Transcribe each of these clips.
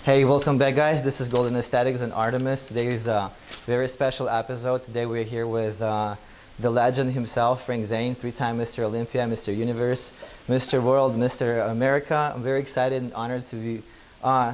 Hey, welcome back, guys. This is Golden Aesthetics and Artemis. Today is a very special episode. Today we're here with the legend himself, Zane, three-time Mr. Olympia, Mr. Universe, Mr. World, Mr. America. I'm very excited and honored to be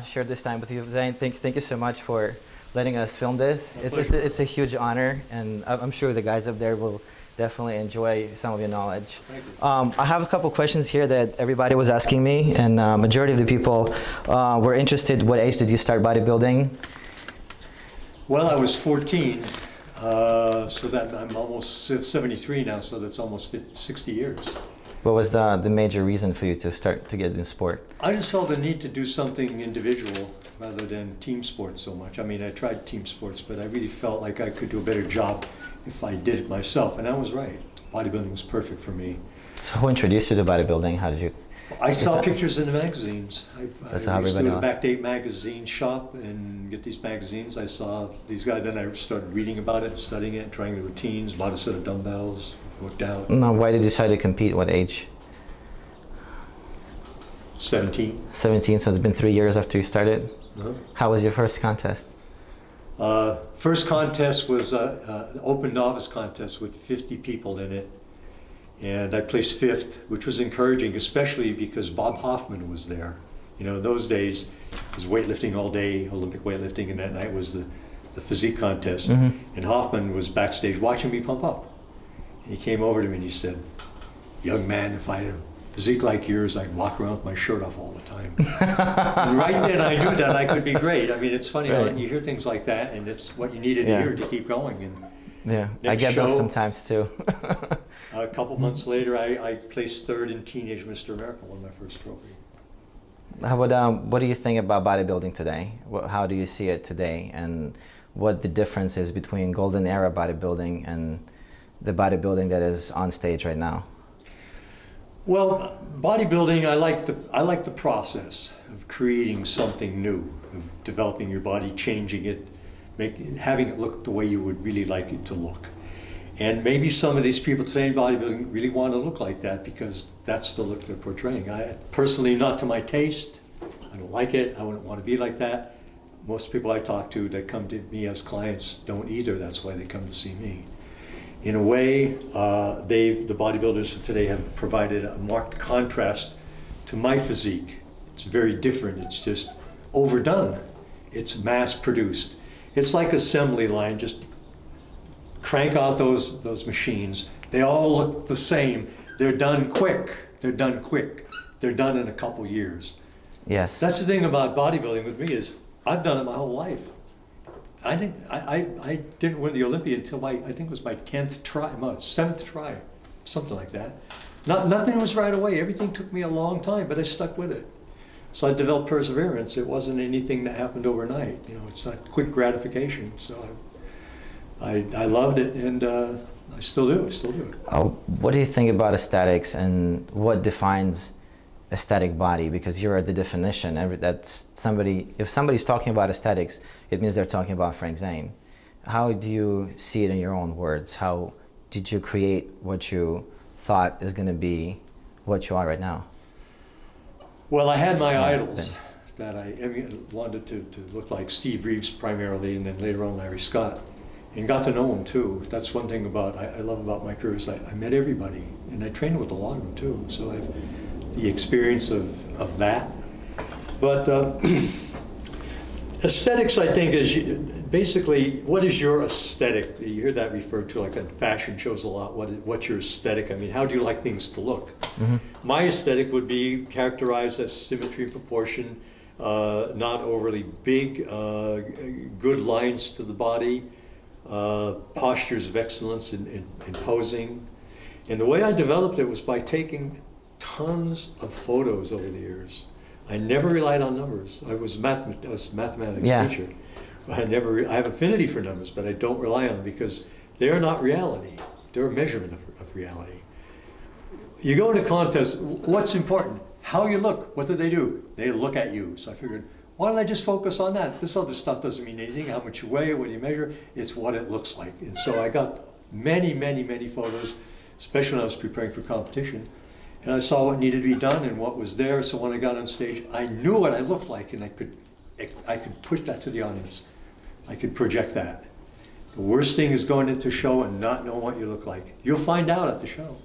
share this time with you, Zane. Thank you so much for letting us film this. It's a huge honor, and I'm sure the guys up there will definitely enjoy some of your knowledge. I have a couple questions here that everybody was asking me, and majority of the people were interested. What age did you start bodybuilding? Well, I was 14, so that I'm almost 73 now, so that's almost 60 years. What was the major reason for you to start to get in sport? I just felt the need to do something individual rather than team sports so much. I mean, I tried team sports, but I really felt like I could do a better job if I did it myself, and I was right. Bodybuilding was perfect for me. So who introduced you to bodybuilding? How did you? I saw pictures in the magazines. That's I how used everybody to go to knows. Backdate magazine shop and get these magazines. I saw these guys, then I started reading about it, studying it, trying the routines, bought a set of dumbbells, worked out. Now, why did you decide to compete? What age? 17. 17, so it's been 3 years after you started. Uh-huh. How was your first contest? First contest was an open novice contest with 50 people in it. And I placed 5th, which was encouraging, especially because Bob Hoffman was there. You know, in those days, it was weightlifting all day, Olympic weightlifting, and that night was the physique contest. Mm-hmm. And Hoffman was backstage watching me pump up. And he came over to me and he said, "Young man, if I had a physique like yours, I'd walk around with my shirt off all the time." And right then I knew that I could be great. I mean, it's funny, Right. you hear things like that, and it's what you needed Yeah. to hear to keep going. And Yeah, I Next get those show. sometimes too. a couple months later, I placed 3rd in Teenage Mr. America, won my first trophy. How about, what do you think about bodybuilding today? How do you see it today, and what the difference is between golden era bodybuilding and the bodybuilding that is on stage right now? Well, bodybuilding, I like the process of creating something new, of developing your body, changing it, having it look the way you would really like it to look. And maybe some of these people today in bodybuilding really want to look like that because that's the look they're portraying. I personally, not to my taste. I don't like it. I wouldn't want to be like that. Most people I talk to that come to me as clients don't either. That's why they come to see me. In a way, the bodybuilders of today have provided a marked contrast to my physique. It's very different. It's just overdone. It's mass produced. It's like assembly line. Just crank out those machines. They all look the same. They're done quick. They're done quick. They're done in a couple years. Yes. That's the thing about bodybuilding with me is I've done it my whole life. I didn't win the Olympia until I think it was my 10th try, my 7th try, something like that. Nothing was right away. Everything took me a long time, but I stuck with it. So I developed perseverance. It wasn't anything that happened overnight. You know, it's not quick gratification. So I loved it, and I still do. What do you think about aesthetics, and what defines aesthetic body? Because you're the definition. That's somebody. If somebody's talking about aesthetics, it means they're talking about Zane. How do you see it in your own words? How did you create what you thought is going to be what you are right now? Well, I had my idols that I wanted to look like Steve Reeves primarily, and then later on Larry Scott, and got to know them too. That's one thing I love about my career is I met everybody, and I trained with a lot of them too. So I have the experience of that. But aesthetics, I think, is basically, what is your aesthetic? You hear that referred to like in fashion shows a lot. What's your aesthetic? I mean, how do you like things to look? Mm-hmm. My aesthetic would be characterized as symmetry, proportion, not overly big, good lines to the body, postures of excellence in posing. And the way I developed it was by taking tons of photos over the years. I never relied on numbers. I was a mathematics teacher. I have affinity for numbers, but I don't rely on them because they're not reality. They're a measurement of reality. You go into contests, what's important? How you look. What do? They look at you. So I figured, Why don't I just focus on that? This other stuff doesn't mean anything. How much you weigh, what do you measure? It's what it looks like. And so I got many, many, many photos, especially when I was preparing for competition. And I saw what needed to be done and what was there. So when I got on stage, I knew what I looked like, and I could push that to the audience. I could project that. The worst thing is going into a show and not knowing what you look like. You'll find out at the show.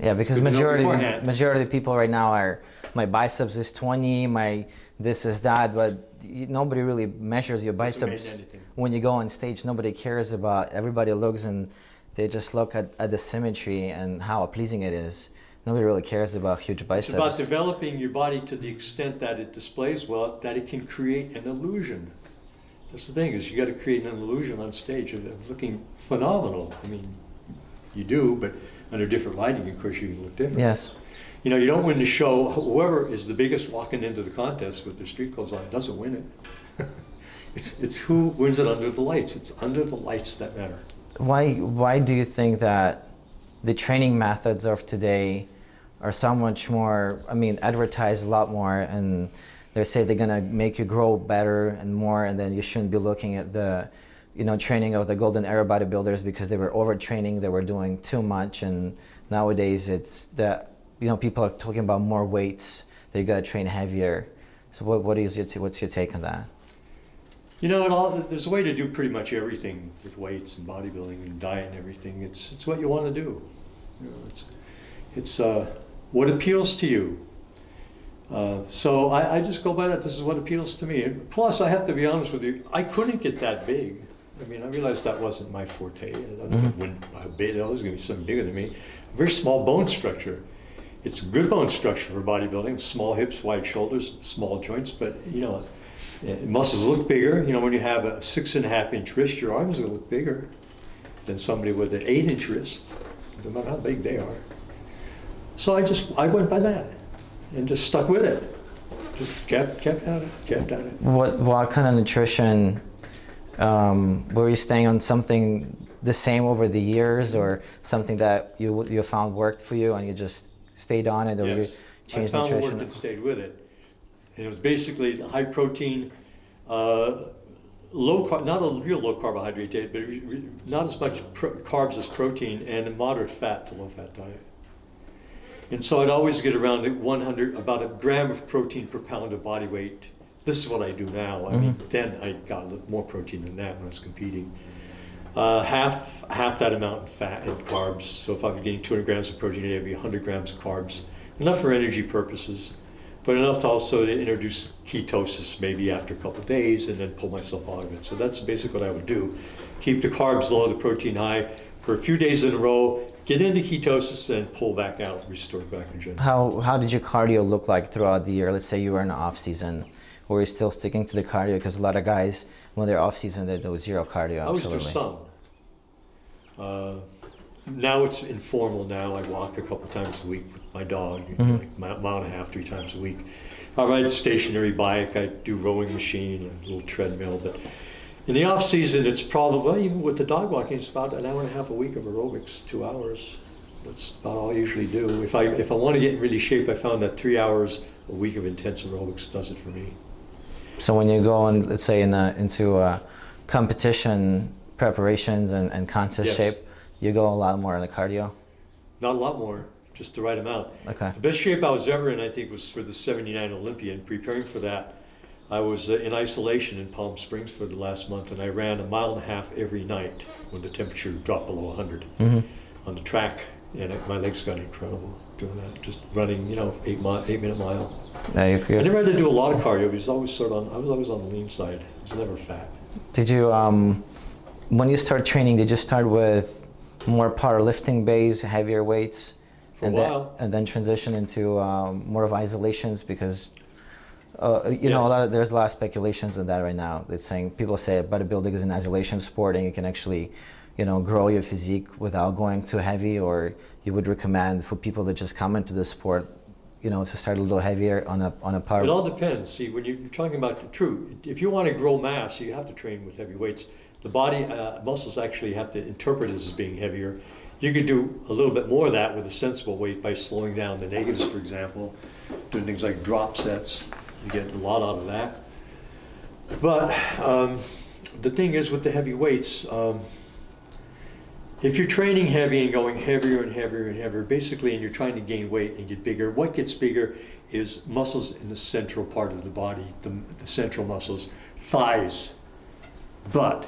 Yeah, because majority of people right now are, my biceps is 20, my this is that, but nobody really measures your biceps when you go on stage. Nobody cares about, everybody looks and they just look at the symmetry and how pleasing it is. Nobody really cares about huge biceps. It's about developing your body to the extent that it displays well, that it can create an illusion. That's the thing, is you got to create an illusion on stage of looking phenomenal. I mean, you do, but under different lighting, of course, you can look different. Yes. You know, you don't win the show. Whoever is the biggest walking into the contest with their street clothes on doesn't win it. It's who wins it under the lights. It's under the lights that matter. Why do you think that the training methods of today are so much more, I mean, advertised a lot more, and they say they're gonna make you grow better and more, and then you shouldn't be looking at the, you know, training of the golden era bodybuilders because they were overtraining, they were doing too much, and nowadays it's that, you know, people are talking about more weights, they gotta train heavier. So what's your take on that? You know, there's a way to do pretty much everything with weights and bodybuilding and diet and everything. It's what you want to do. You know, it's what appeals to you. So I just go by that. This is what appeals to me. And plus, I have to be honest with you, I couldn't get that big. I mean, I realized that wasn't my forte. I didn't know how big it was going to be something bigger than me. Very small bone structure. It's good bone structure for bodybuilding. Small hips, wide shoulders, small joints. But you know, muscles look bigger. You know, when you have a 6.5-inch wrist, your arms are going to look bigger than somebody with an 8-inch wrist, no matter how big they are. So I went by that and just stuck with it. Just kept at it. What kind of nutrition, were you staying on something the same over the years, or something that you found worked for you and you just stayed on it, or you changed nutrition? I found work and stayed with it. And it was basically high protein, low carb, not a real low carbohydrate diet, but not as much carbs as protein, and a moderate fat to low fat diet. And so I'd always get around about a gram of protein per pound of body weight. This is what I do now. I mean, then I got a little more protein than that when I was competing. Half that amount in fat and carbs. So if I'm getting 200 grams of protein, it'd be 100 grams of carbs. Enough for energy purposes, but enough to also to introduce ketosis maybe after a couple of days, and then pull myself out of it. So that's basically what I would do. Keep the carbs low, the protein high for a few days in a row, get into ketosis, and pull back out, restore glycogen. How did your cardio look like throughout the year? Let's say you were in the off season. Were you still sticking to the cardio? Because a lot of guys, when they're off season, they do zero cardio. I always do some. Now it's informal. Now I walk a couple times a week with my dog, like a mile and a half, 3 times a week. I ride a stationary bike. I do rowing machine, a little treadmill. But in the off season, it's probably, well, even with the dog walking, it's about an hour and a half a week of aerobics, 2 hours. That's about all I usually do. If I want to get in really shape, I found that 3 hours a week of intense aerobics does it for me. So when you go on, let's say into competition preparations and contest shape, you go a lot more in the cardio? Not a lot more, just the right amount. Okay. The best shape I was ever in, I think, was for the '79 Olympia. And preparing for that, I was in isolation in Palm Springs for the last month, and I ran 1.5 miles every night when the temperature dropped below 100 on the track, and my legs got incredible doing that. Just running, 8-minute mile. Yeah, I never had to do a lot of cardio. I was always on the lean side. I was never fat. Did you, when you start training, did you start with more powerlifting base, heavier weights, and then transition into more of isolations? Because there's a lot of speculations on that right now. It's saying, people say bodybuilding is an isolation sport, and you can actually, grow your physique without going too heavy. Or you would recommend for people that just come into the sport, to start a little heavier on a power. It all depends. See, when you're talking about the truth, if you want to grow mass, you have to train with heavy weights. The body muscles actually have to interpret it as being heavier. You could do a little bit more of that with a sensible weight by slowing down the negatives, for example, doing things like drop sets. You get a lot out of that. But the thing is with the heavy weights, if you're training heavy and going heavier and heavier and heavier, basically, and you're trying to gain weight and get bigger, what gets bigger is muscles in the central part of the body, the central muscles, thighs, butt,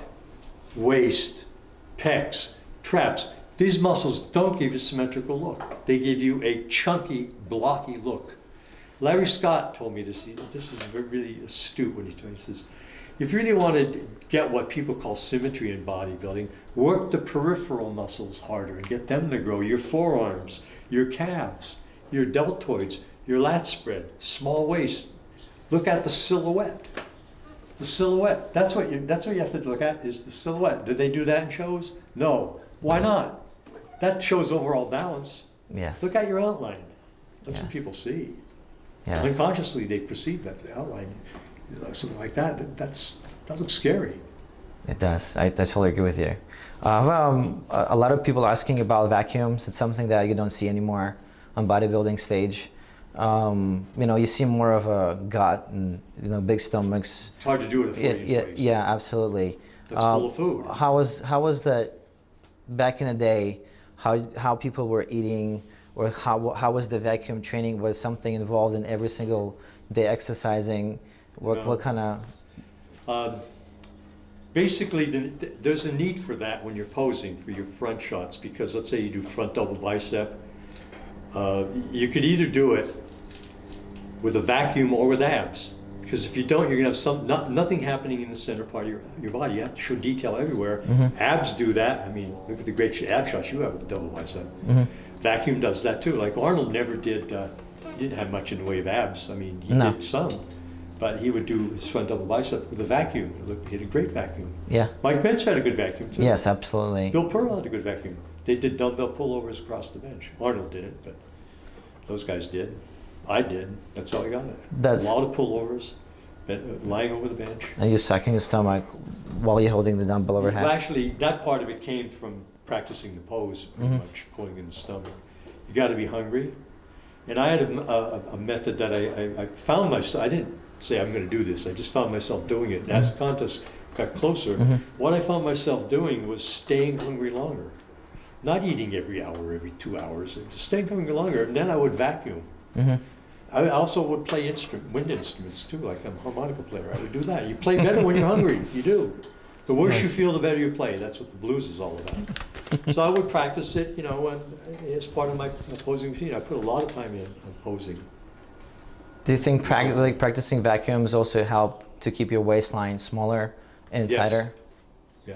waist, pecs, traps. These muscles don't give you a symmetrical look. They give you a chunky, blocky look. Larry Scott told me this. This is really astute when he told me. He says, if you really want to get what people call symmetry in bodybuilding, work the peripheral muscles harder and get them to grow. Your forearms, your calves, your deltoids, your lat spread, small waist. Look at the silhouette. The silhouette. That's what you have to look at, is the silhouette. Did they do that in shows? No. Why not? That shows overall balance. Yes. Look at your outline. That's what Yes. people see. Yes. Unconsciously, they perceive that the outline, something like that. That looks scary. It does. I totally agree with you. A lot of people asking about vacuums. It's something that you don't see anymore on bodybuilding stage. You see more of a gut and big stomachs. It's hard to do it at 40 inch waist. Yeah, absolutely. That's full of food. How was that back in the day? How people were eating, or how was the vacuum training? Was something involved in every single day exercising? What kind of? Basically, there's a need for that when you're posing for your front shots, because let's say you do front double bicep. You could either do it with a vacuum or with abs, because if you don't, you're gonna have nothing happening in the center part of your body. You have to show detail everywhere. Mm-hmm. Abs do that. I mean, look at the great ab shots you have with the double bicep. Mm-hmm. Vacuum does that too. Like Arnold never did. He didn't have much in the way of abs. I mean, he No. did some, but he would do his front double bicep with a vacuum. He had a great vacuum. Yeah. Mike Bench had a good vacuum too. Yes, absolutely. Bill Pearl had a good vacuum. They did dumbbell pullovers across the bench. Arnold didn't, but those guys did. I did. That's all I got. That's- a lot of pullovers, lying over the bench. And you sucking your stomach while you're holding the dumbbell Well, overhead. actually, that part of it came from practicing the pose, pretty much pulling in the stomach. You got to be hungry. And I had a method that I found myself. I didn't say I'm going to do this. I just found myself doing it. And as the contest got closer, what I found myself doing was staying hungry longer. Not eating every hour, every 2 hours, just staying hungry longer. And then I would vacuum. Mm-hmm. I also would play wind instruments too, like I'm a harmonica player. I would do that. You play better when you're hungry. You do. The worse you Nice. feel, the better you play. That's what the blues is all about. So I would practice it, as part of my posing routine. I put a lot of time in on posing. Do you think practicing vacuums also help to keep your waistline smaller and Yes. tighter? Yeah.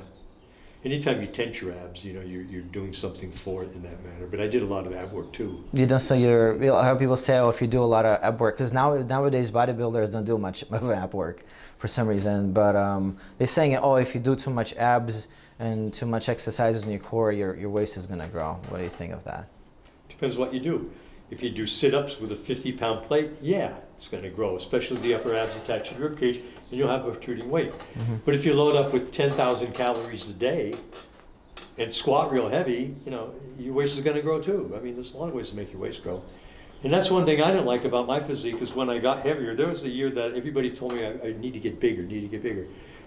Anytime you tense your abs, you're doing something for it in that manner. But I did a lot of ab work too. You don't. So a lot of people say, "Oh, if you do a lot of ab work," because nowadays bodybuilders don't do much of ab work for some reason. But they're saying, "Oh, if you do too much abs and too much exercises in your core, your waist is gonna grow." What do you think of that? Depends what you do. If you do sit-ups with a 50-pound plate, yeah, it's going to grow, especially the upper abs attached to the rib cage, and you'll have a protruding weight. But if you load up with 10,000 calories a day and squat real heavy, your waist is going to grow too. I mean, there's a lot of ways to make your waist grow. And that's one thing I didn't like about my physique, is when I got heavier, there was a year that everybody told me I need to get bigger,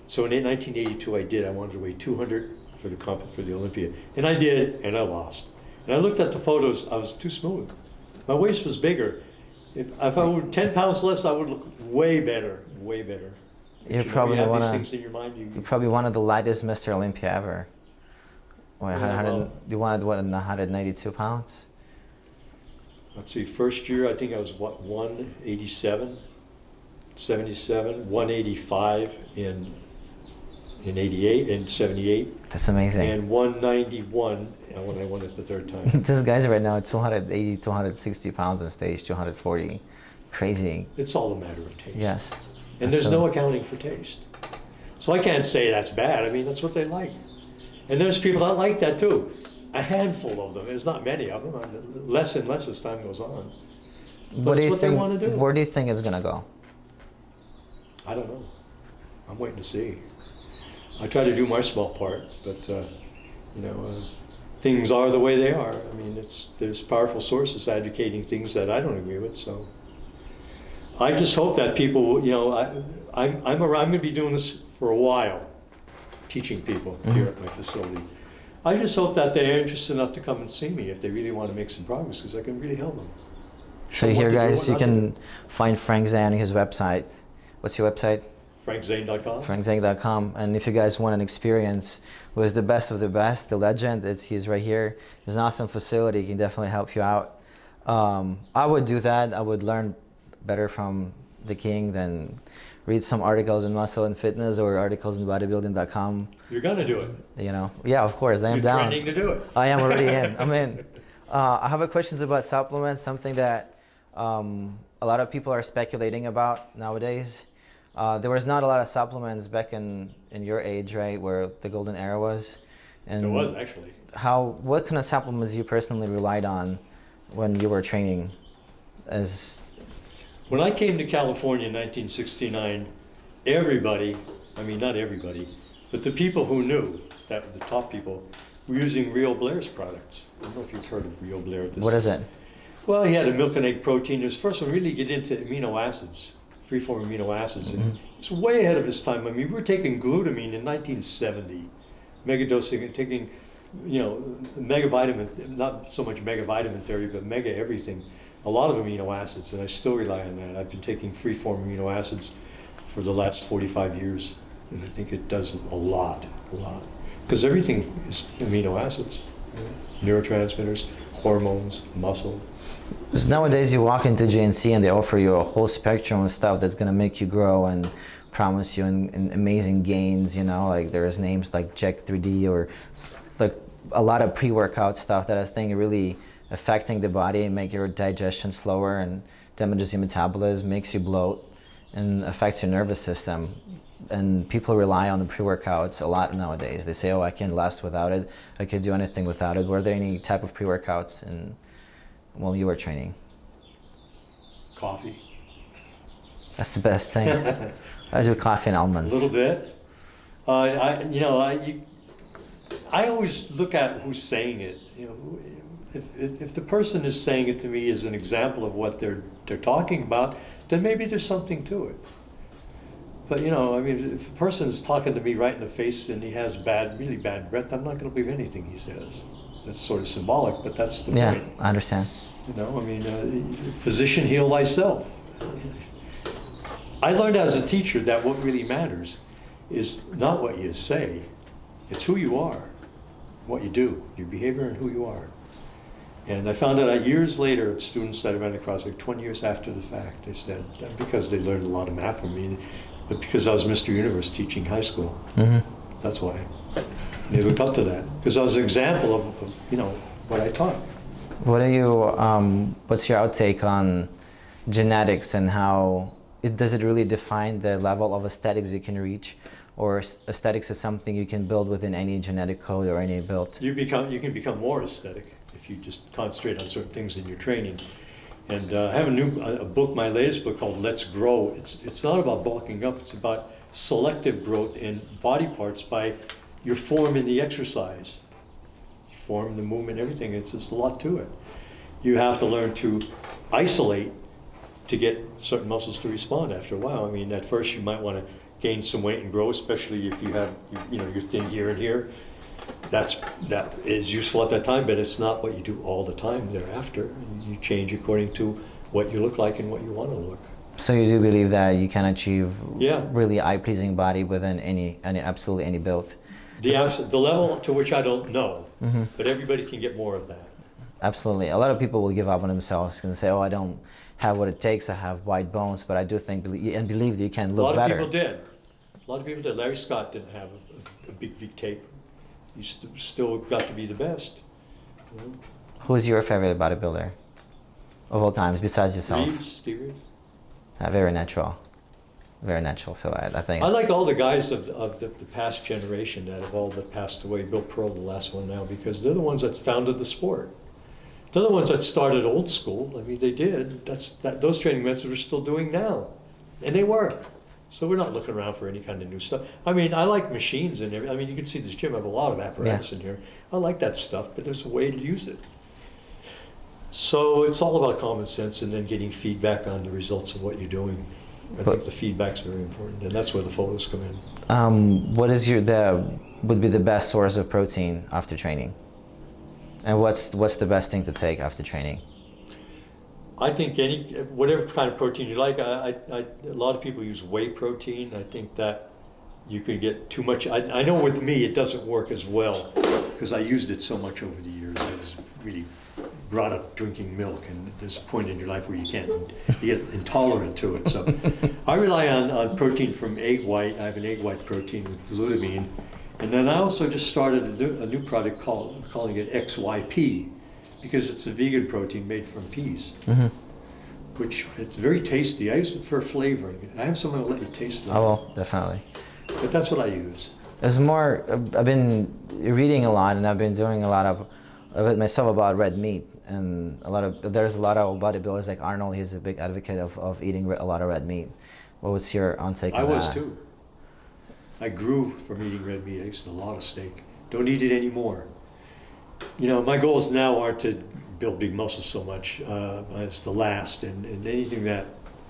So in 1982 I did. I wanted to weigh 200 for the Olympia. And I did, and I lost. And I looked at the photos, I was too smooth. My waist was bigger. If I were 10 pounds less, I would look way better, way better. You probably have wanna- these things in your mind. You're probably one of the lightest Mr. Olympia ever. You wanted what, 192 pounds? Let's see, first year I think I was 187, 77, 185 in 88 and 78, That's amazing. and 191 when I won it the third time. This guy's right now at 280, 260 pounds on stage, 240. Crazy. It's all a matter of taste. Yes. And there's no absolutely. accounting for taste. So I can't say that's bad. I mean, that's what they like. And there's people that like that too. A handful of them. There's not many of them. Less and less as time goes on. But What do it's you what they think? want to do. Where do you think it's gonna go? I don't know. I'm waiting to see. I try to do my small part, but things are the way they are. I mean, there's powerful sources advocating things that I don't agree with. So I just hope that people, I'm going to be doing this for a while, teaching people here at my facility. I just hope that they're interested enough to come and see me if they really want to make some progress, because I can really help them. So here, guys, you can find Frank Zane on his website. What's your website? FrankZane.com. FrankZane.com. And if you guys want an experience with the best of the best, the legend, he's right here. It's an awesome facility. He can definitely help you out. I would do that. I would learn better from the king than read some articles in muscle and fitness or articles in bodybuilding.com. You're going to do it. You know, yeah, of course, I am down. You're training to do it. I am already in. I'm in. I have a questions about supplements, something that a lot of people are speculating about nowadays. There was not a lot of supplements back in your age, right, where the golden era was. And there was, actually. What kind of supplements you personally relied on when you were training? When I came to California in 1969, everybody, I mean not everybody, but the people who knew, the top people, were using Rio Blair's products. I don't know if you've heard of Rio Blair. What is it? Well, he had a milk and egg protein. It was first one really get into amino acids, free-form amino acids. And it's way ahead of his time. I mean, we were taking glutamine in 1970, megadosing and taking, megavitamin, not so much megavitamin theory, but mega everything. A lot of amino acids, and I still rely on that. I've been taking free-form amino acids for the last 45 years, and I think it does a lot. Because everything is amino acids, neurotransmitters, hormones, muscle. Because nowadays you walk into GNC and they offer you a whole spectrum of stuff that's going to make you grow and promise you in amazing gains, like there's names like Jack 3D or like a lot of pre-workout stuff that I think really affecting the body and make your digestion slower and damages your metabolism, makes you bloat and affects your nervous system. And people rely on the pre-workouts a lot nowadays. They say, oh, I can't last without it. I could do anything without it. Were there any type of pre-workouts while you were training? Coffee. That's the best thing. I do coffee and almonds. A little bit. I always look at who's saying it. If the person is saying it to me as an example of what they're talking about, then maybe there's something to it. But if a person is talking to me right in the face and he has really bad breath, I'm not going to believe anything he says. That's sort of symbolic, but that's the point. Yeah, I understand. Physician, heal thyself. I learned as a teacher that what really matters is not what you say, it's who you are, what you do, your behavior and who you are. And I found out years later of students that I ran across, like 20 years after the fact, they said, because they learned a lot of math from me, but because I was Mr. Universe teaching high school. That's why. They look up to that, because I was an example of what I taught. What's your outtake on genetics and how does it really define the level of aesthetics you can reach, or aesthetics is something you can build within any genetic code or any build? You can become more aesthetic if you just concentrate on certain things in your training. And I have a book, my latest book called Let's Grow. It's not about bulking up, it's about selective growth in body parts by your form in the exercise. Your form, the movement, everything, it's just a lot to it. You have to learn to isolate to get certain muscles to respond after a while. I mean, at first you might want to gain some weight and grow, especially if you have, you're thin here and here. That is useful at that time, but it's not what you do all the time thereafter. You change according to what you look like and what you want to look. So you do believe that you can achieve Yeah. really eye-pleasing body within absolutely any build? The level to which I don't know, but everybody can get more of that. Absolutely. A lot of people will give up on themselves and say, oh, I don't have what it takes, I have white bones, but I do think and believe that you can look better. A lot of people did. Larry Scott didn't have a big V tape. You still got to be the best. Who's your favorite bodybuilder of all times besides yourself? Steve Reeves. Very natural. Very natural. So I think I like all the guys of the past generation that have all but passed away. Bill Pearl, the last one now, because they're the ones that founded the sport. They're the ones that started old school. I mean, they did. Those training methods we're still doing now, and they work. So we're not looking around for any kind of new stuff. I mean, I like machines and everything. I mean, you can see this gym. I have a lot of apparatus in here. I like that stuff, but there's a way to use it. So it's all about common sense and then getting feedback on the results of what you're doing. I think the feedback's very important, and that's where the photos come in. What is would be the best source of protein after training? And what's the best thing to take after training? I think whatever kind of protein you like. A lot of people use whey protein. I think that you could get too much. I know with me it doesn't work as well because I used it so much over the years. I was really brought up drinking milk, and there's a point in your life where you get intolerant to it. So I rely on protein from egg white. I have an egg white protein with glutamine. And then I also just started a new product calling it XYP, because it's a vegan protein made from peas, which it's very tasty. I use it for flavoring. I have someone who will let you taste them. Oh, well, definitely. But that's what I use. There's more, I've been reading a lot, and I've been doing a lot of it myself about red meat. And there's a lot of bodybuilders like Arnold. He's a big advocate of eating a lot of red meat. What's your take on that? I was too. I grew from eating red meat. I used to eat a lot of steak. Don't eat it anymore. You know, my goals now aren't to build big muscles so much as to last, and anything that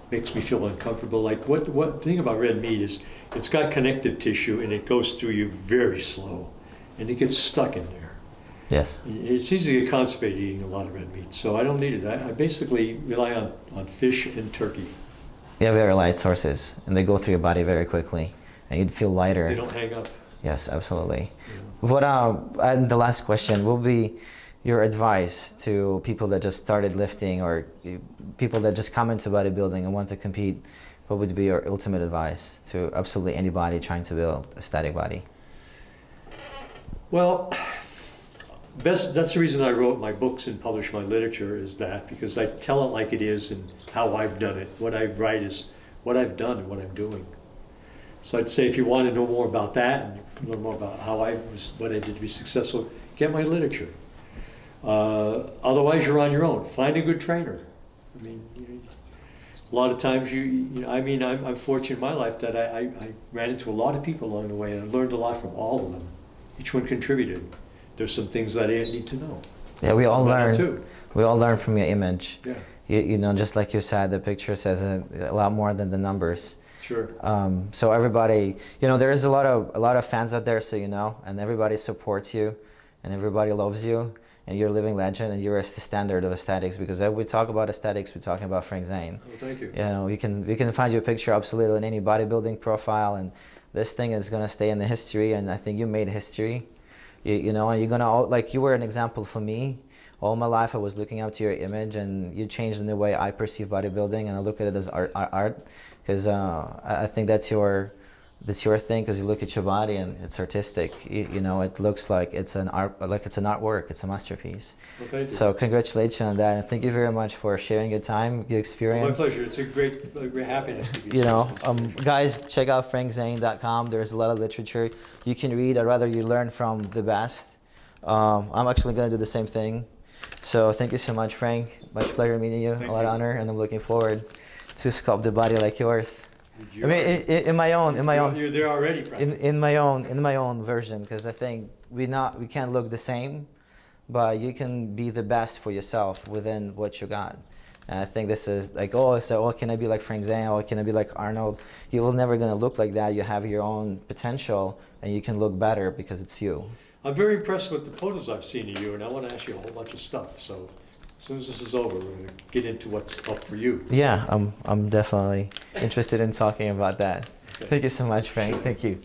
makes me feel uncomfortable. Like what thing about red meat is it's got connective tissue and it goes through you very slow, and it gets stuck in there. Yes. It's easy to get constipated eating a lot of red meat, so I don't need it. I basically rely on fish and turkey. They have very light sources, and they go through your body very quickly, and you'd feel lighter. They don't hang up. Yes, absolutely. Yeah. What and the last question will be your advice to people that just started lifting, or people that just come into bodybuilding and want to compete. What would be your ultimate advice to absolutely anybody trying to build a static body? Well, that's the reason I wrote my books and published my literature, is that because I tell it like it is and how I've done it. What I write is what I've done and what I'm doing. So I'd say if you want to know more about that and learn more about what I did to be successful, get my literature. Otherwise, you're on your own. Find a good trainer. I mean, a lot of times I'm fortunate in my life that I ran into a lot of people along the way, and I learned a lot from all of them. Each one contributed. There's some things that I didn't need to know. Yeah, we all learn. Too. We all learn from your image. Yeah. You know, just like you said, the picture says a lot more than the numbers. Sure. So everybody, you know, there is a lot of fans out there, so you know, and everybody supports you, and everybody loves you, and you're a living legend, and you're the standard of aesthetics. Because if we talk about aesthetics, we're talking about Frank Zane. Oh, thank you. You know, we can find you a picture absolutely in any bodybuilding profile, and this thing is gonna stay in the history. And I think you made history. You know, and you're gonna, like, you were an example for me. All my life I was looking up to your image, and you changed the way I perceive bodybuilding, and I look at it as art, because I think that's your thing, because you look at your body and it's artistic. You know, it looks like it's an artwork, it's a masterpiece. Well, thank you. So congratulations on that, and thank you very much for sharing your time, your experience. Well, my pleasure. It's a great happiness to be. You know, guys, check out frankzane.com. There's a lot of literature you can read. I'd rather you learn from the best. I'm actually going to do the same thing. So thank you so much, Frank. Much pleasure meeting you. Thank a lot of you. honor, and I'm looking forward to sculpt a body like yours. I mean, in my own. You're there already, Frank. In my own version, because I think we can't look the same, but you can be the best for yourself within what you got. And I think this is like, can I be like Frank Zane? Or can I be like Arnold? You will never gonna look like that. You have your own potential, and you can look better because it's you. I'm very impressed with the photos I've seen of you, and I want to ask you a whole bunch of stuff. So as soon as this is over, we're going to get into what's up for you. Yeah, I'm definitely interested in talking about that. Okay. Thank you so much, Frank. Thank you.